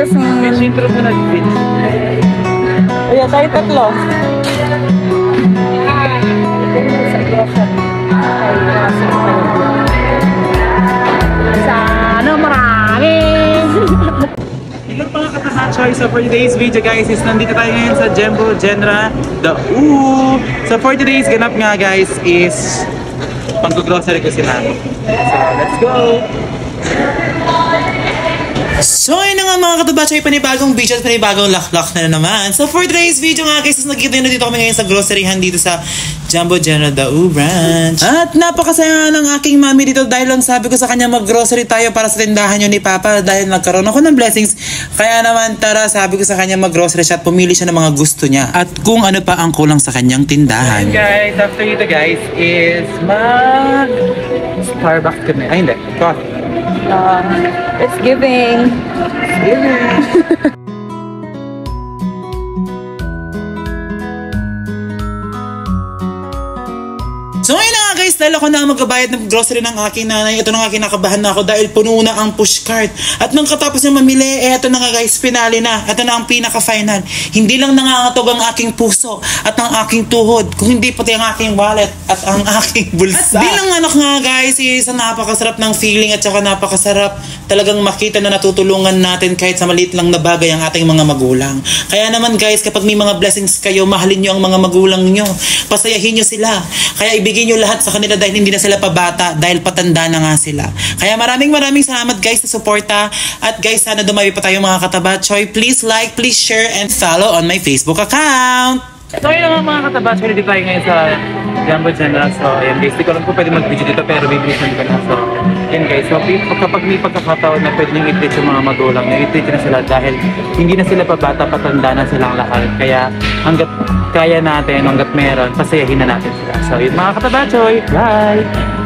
Bitch, intro mo na, bitch. Ayan, tayo tatlo. Sana marami! Ilan pa nga katahatsoy. So for today's video guys is nandito tayo ngayon sa Jumbo General The Oo. So for today's ganap nga guys is pang-grocery ko sila. So let's go! So yun na nga mga katabatsoy, panibagong video at panibagong laklak na naman. So for today's video nga guys, nakikita nyo dito kami ngayon sa groceryhan dito sa Jumbo General The Oo branch. At napakasaya ng aking mami dito dahil lang sabi ko sa kanya mag-grocery tayo para sa tindahan nyo ni Papa dahil nagkaroon ako ng blessings. Kaya naman tara, sabi ko sa kanya mag-grocery siya at pumili siya ng mga gusto niya at kung ano pa ang kulang sa kanyang tindahan. And guys, after ito guys is mag Starbucks kami. Ay hindi, coffee. It's giving. It's giving. So ngayon na nga guys, dahil ako na magbabayad ng grocery ng aking nanay, ito na nga kinakabahan na ako dahil puno na ang push cart. At nang katapos niya mamili, ito na nga guys, pinali na. Ito na ang pinaka-final. Hindi lang nangangatog ang aking puso at ang aking tuhod, kung hindi pati ang aking wallet at ang aking bulsa. At bilang anak nga guys, isa napakasarap ng feeling at saka napakasarap talagang makita na natutulungan natin kahit sa maliit lang na bagay ang ating mga magulang. Kaya naman guys, kapag may mga blessings kayo, mahalin nyo ang mga magulang nyo. Pasayahin nyo sila. Kaya ibigay nyo lahat sa kanila dahil hindi na sila pabata, dahil patanda na nga sila. Kaya maraming salamat guys sa suporta. At guys, sana dumayo pa tayo mga katabatsoy. Please like, please share, and follow on my Facebook account. So yun nga mga katabatsoy, dito tayo ngayon sa Jumbo General. So ayan guys, di ko alam kung pwede mag-video dito pero bibilisan ko na. So yun guys, so kapag may pagkakataon na pwede nyo i-treat yung mga magulang nyo, i-treat na sila dahil hindi na sila pabata, patanda na silang lahat. Kaya hanggat kaya natin, hanggat meron, pasayahin na natin sila. So yun mga katabatsoy, bye!